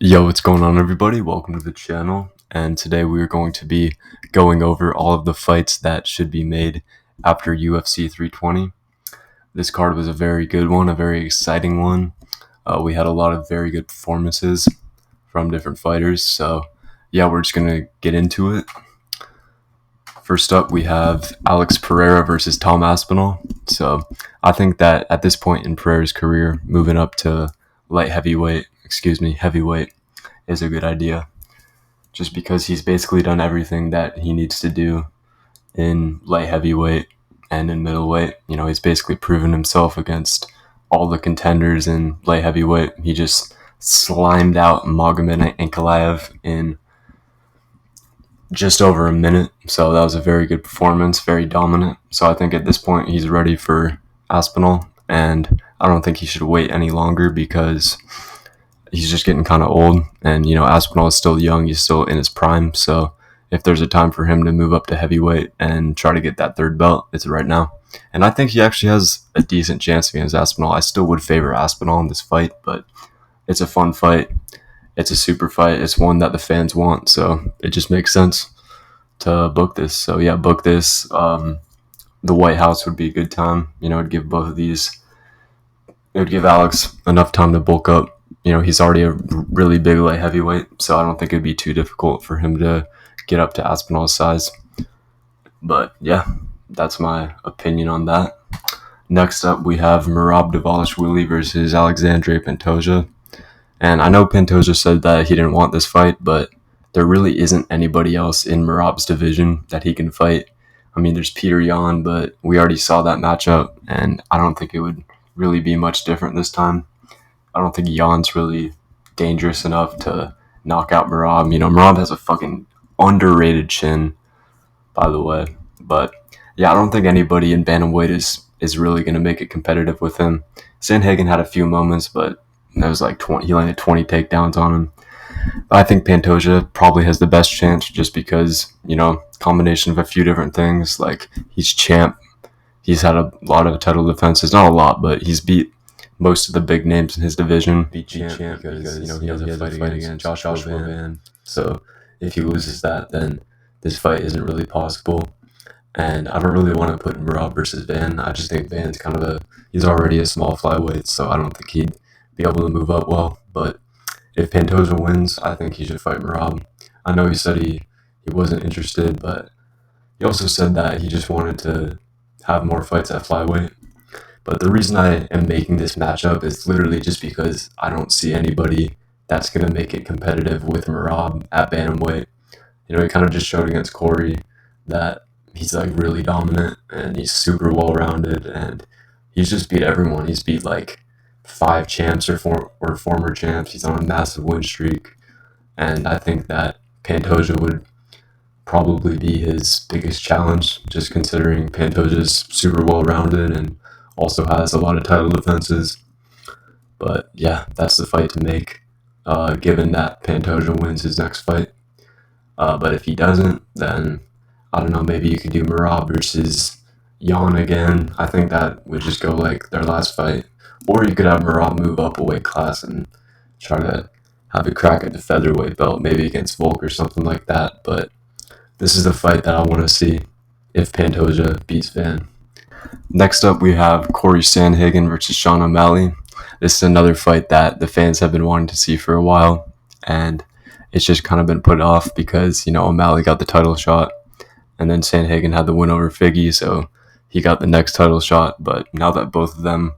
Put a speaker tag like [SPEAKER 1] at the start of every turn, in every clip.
[SPEAKER 1] Yo, what's going on, everybody? Welcome to the channel. And today we are going to be going over all of the fights that should be made after UFC 320. This card was a very good one, a very exciting one. We had a lot of very good performances from different fighters. So, yeah, we're just going to get into it. First up, we have Alex Pereira versus Tom Aspinall. So, I think that at this point in Pereira's career, moving up to heavyweight is a good idea. Just because he's basically done everything that he needs to do in light heavyweight and in middleweight. You know, he's basically proven himself against all the contenders in light heavyweight. He just slimed out Magomed Ankalaev in just over a minute. So that was a very good performance, very dominant. So I think at this point he's ready for Aspinall, and I don't think he should wait any longer because he's just getting kind of old, and Aspinall is still young. He's still in his prime. So if there's a time for him to move up to heavyweight and try to get that third belt, it's right now. And I think he actually has a decent chance against Aspinall. I still would favor Aspinall in this fight, but it's a fun fight. It's a super fight. It's one that the fans want, so it just makes sense to book this. So yeah, book this. The White House would be a good time. It'd give both of these. It would give Alex enough time to bulk up. He's already a really big light heavyweight, so I don't think it'd be too difficult for him to get up to Aspinall's size. But yeah, that's my opinion on that. Next up, we have Merab Dvalishvili versus Alexandre Pantoja. And I know Pantoja said that he didn't want this fight, but there really isn't anybody else in Merab's division that he can fight. I mean, there's Peter Yan, but we already saw that matchup, and I don't think it would really be much different this time. I don't think Jan's really dangerous enough to knock out Merab. Merab has a fucking underrated chin, by the way. But yeah, I don't think anybody in bantamweight is really going to make it competitive with him. Sandhagen had a few moments, but that was like 20. He landed 20 takedowns on him. But I think Pantoja probably has the best chance just because, combination of a few different things. Like, he's champ. He's had a lot of title defenses. Not a lot, but he's beat most of the big names in his division. Be champ because he has a fight against Joshua Van. So if he loses that, then this fight isn't really possible. And I don't really want to put Merab versus Van. I just think Van's he's already a small flyweight, so I don't think he'd be able to move up well. But if Pantoja wins, I think he should fight Merab. I know he said he wasn't interested, but he also said that he just wanted to have more fights at flyweight. But the reason I am making this matchup is literally just because I don't see anybody that's going to make it competitive with Merab at bantamweight. He kind of just showed against Corey that he's like really dominant and he's super well-rounded, and he's just beat everyone. He's beat like 5 champs or former champs. He's on a massive win streak, and I think that Pantoja would probably be his biggest challenge, just considering Pantoja's super well-rounded and also has a lot of title defenses. But yeah, that's the fight to make, given that Pantoja wins his next fight. But if he doesn't, then I don't know, maybe you could do Merab versus Yan again. I think that would just go like their last fight. Or you could have Merab move up a weight class and try to have a crack at the featherweight belt, maybe against Volk or something like that. But this is the fight that I want to see if Pantoja beats Van. Next up, we have Corey Sandhagen versus Sean O'Malley. This is another fight that the fans have been wanting to see for a while, and it's just kind of been put off because, O'Malley got the title shot, and then Sandhagen had the win over Figgy, so he got the next title shot. But now that both of them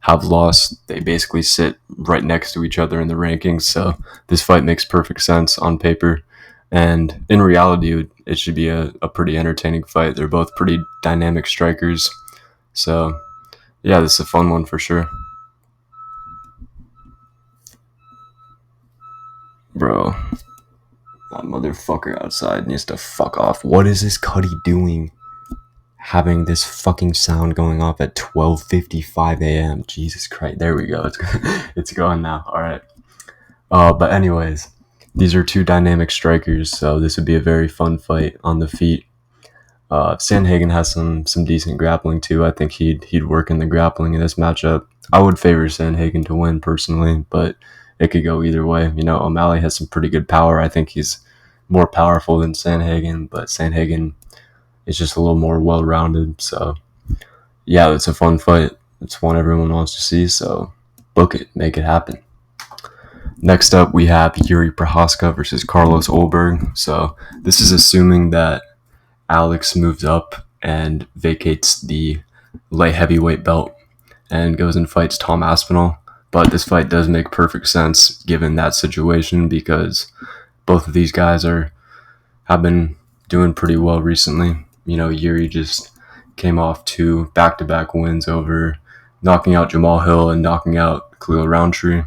[SPEAKER 1] have lost, they basically sit right next to each other in the rankings, so this fight makes perfect sense on paper. And in reality, it should be a pretty entertaining fight. They're both pretty dynamic strikers. So, yeah, this is a fun one for sure. Bro, that motherfucker outside needs to fuck off. What is this Cuddy doing? Having this fucking sound going off at 12:55 a.m. Jesus Christ. There we go. It's going now. All right. But anyways, these are two dynamic strikers, so this would be a very fun fight on the feet. Sandhagen has some decent grappling too. I think he'd work in the grappling in this matchup. I would favor Sandhagen to win personally, but it could go either way. O'Malley has some pretty good power. I think he's more powerful than Sandhagen, but Sandhagen is just a little more well-rounded. So, yeah, it's a fun fight. It's one everyone wants to see, so book it, make it happen. Next up, we have Yuri Prochazka versus Carlos Ulberg. So, this is assuming that Alex moves up and vacates the light heavyweight belt and goes and fights Tom Aspinall. But this fight does make perfect sense given that situation because both of these guys have been doing pretty well recently. Yuri just came off 2 back-to-back wins over knocking out Jamal Hill and knocking out Khalil Roundtree.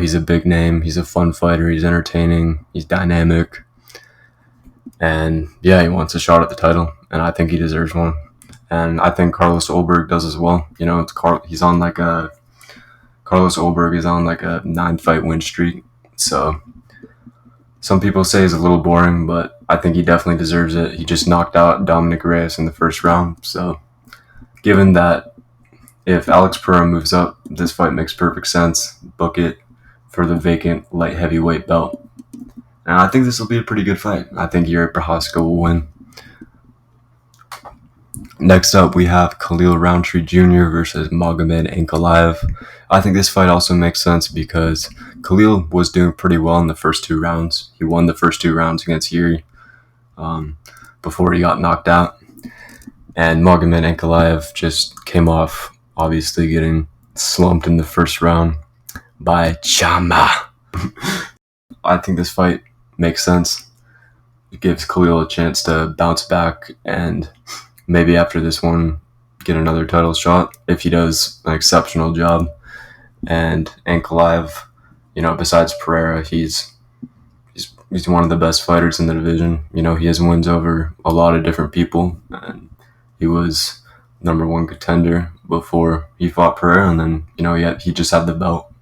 [SPEAKER 1] He's a big name. He's a fun fighter. He's entertaining. He's dynamic. And yeah, he wants a shot at the title, and I think he deserves one. And I think Carlos Ulberg does as well. Carlos Ulberg is on like a 9-fight win streak. So some people say he's a little boring, but I think he definitely deserves it. He just knocked out Dominic Reyes in the first round. So given that if Alex Pereira moves up, this fight makes perfect sense. Book it for the vacant light heavyweight belt. And I think this will be a pretty good fight. I think Yuri Prochazka will win. Next up, we have Khalil Roundtree Jr. versus Magomed Ankalaev. I think this fight also makes sense because Khalil was doing pretty well in the first 2 rounds. He won the first 2 rounds against Yuri before he got knocked out. And Magomed Ankalaev just came off, obviously, getting slumped in the first round by Chama. I think this fight makes sense. It gives Khalil a chance to bounce back and maybe after this one get another title shot if he does an exceptional job. And Ankalaev, besides Pereira, he's one of the best fighters in the division. He has wins over a lot of different people, and he was number 1 contender before he fought Pereira, and then he just had the belt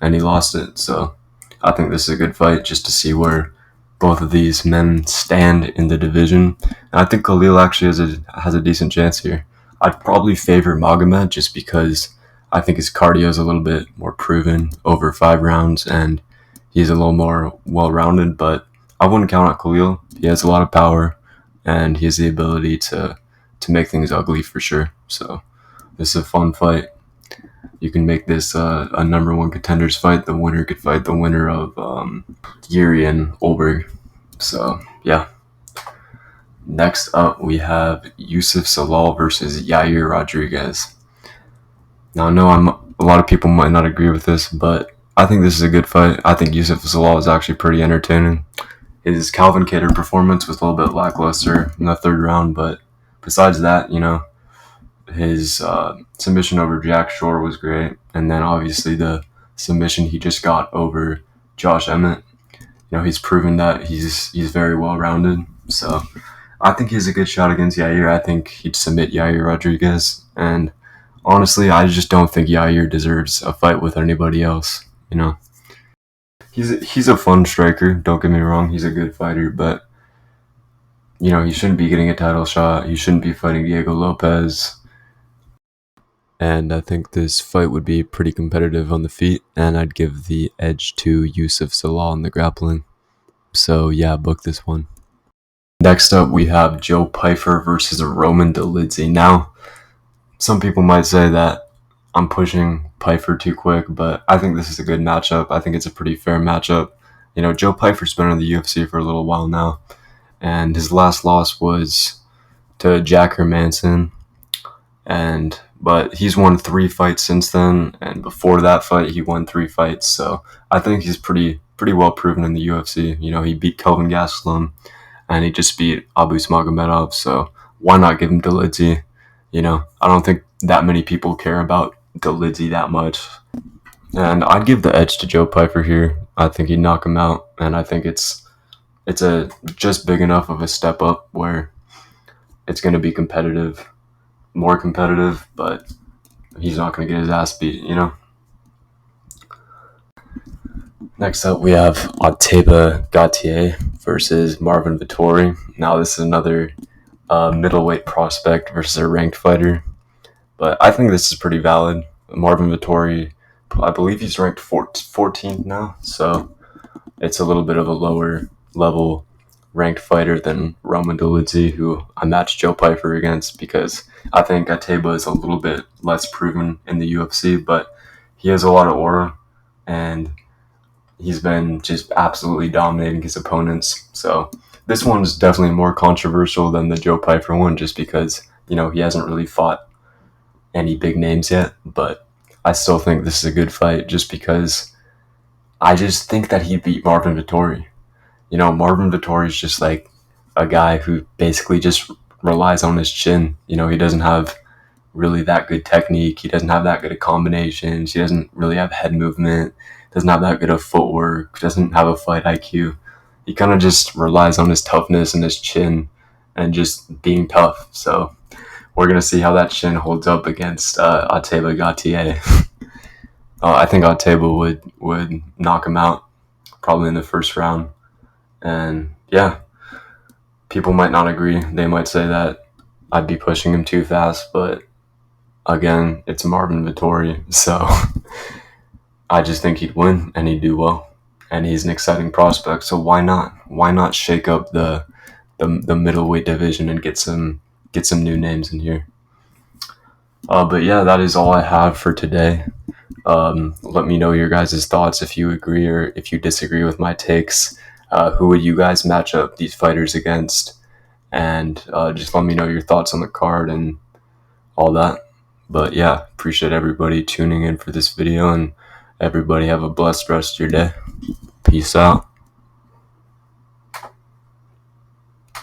[SPEAKER 1] and he lost it. So I think this is a good fight just to see where both of these men stand in the division. And I think Khalil actually has a decent chance here. I'd probably favor Magomed just because I think his cardio is a little bit more proven over 5 rounds and he's a little more well-rounded, but I wouldn't count out Khalil. He has a lot of power and he has the ability to make things ugly for sure. So this is a fun fight. You can make this a number 1 contenders fight. The winner could fight the winner of Yuri and Ulberg. So, yeah. Next up, we have Yusuf Salal versus Yair Rodriguez. Now, I know a lot of people might not agree with this, but I think this is a good fight. I think Yusuf Salal is actually pretty entertaining. His Calvin Kattar performance was a little bit lackluster in the 3rd round, but besides that, his submission over Jack Shore was great. And then obviously the submission he just got over Josh Emmett. He's proven that he's very well-rounded. So I think he has a good shot against Yair. I think he'd submit Yair Rodriguez. And honestly, I just don't think Yair deserves a fight with anybody else. He's a fun striker. Don't get me wrong. He's a good fighter, but he shouldn't be getting a title shot. He shouldn't be fighting Diego Lopez. And I think this fight would be pretty competitive on the feet, and I'd give the edge to Yusuf Salal in the grappling. So yeah, book this one. Next up, we have Joe Pyfer versus Roman Dolidze. Now, some people might say that I'm pushing Pyfer too quick, but I think this is a good matchup. I think it's a pretty fair matchup. Joe Pyfer's been in the UFC for a little while now, and his last loss was to Jack Hermanson. But he's won 3 fights since then, and before that fight, he won 3 fights. So I think he's pretty well proven in the UFC. He beat Kelvin Gastelum, and he just beat Abus Magomedov. So why not give him Dolidze? I don't think that many people care about Dolidze that much, and I'd give the edge to Joe Pyfer here. I think he'd knock him out, and I think it's a just big enough of a step up where it's going to be competitive. More competitive, but he's not going to get his ass beat, Next up, we have Oteba Gautier versus Marvin Vettori. Now, this is another middleweight prospect versus a ranked fighter, but I think this is pretty valid. Marvin Vettori I believe he's ranked 14th now, so it's a little bit of a lower level ranked fighter than Roman Dolidze, who I matched Joe Pyfer against, because I think Ateba is a little bit less proven in the UFC, but he has a lot of aura, and he's been just absolutely dominating his opponents. So this one's definitely more controversial than the Joe Pyfer one, just because, he hasn't really fought any big names yet, but I still think this is a good fight just because I just think that he beat Marvin Vettori. Marvin Vettori is just like a guy who basically just relies on his chin. He doesn't have really that good technique. He doesn't have that good of combinations. He doesn't really have head movement. Doesn't have that good of footwork. Doesn't have a fight IQ. He kind of just relies on his toughness and his chin and just being tough. So we're gonna see how that chin holds up against Ateba Gautier. I think Ateba would knock him out probably in the first round. And yeah, people might not agree. They might say that I'd be pushing him too fast, but again, it's Marvin Vettori, so I just think he'd win and he'd do well. And he's an exciting prospect, so why not? Why not shake up the middleweight division and get some new names in here? But yeah, that is all I have for today. Let me know your guys' thoughts if you agree or if you disagree with my takes. Who would you guys match up these fighters against? And just let me know your thoughts on the card and all that. But yeah, appreciate everybody tuning in for this video, and everybody have a blessed rest of your day. Peace out.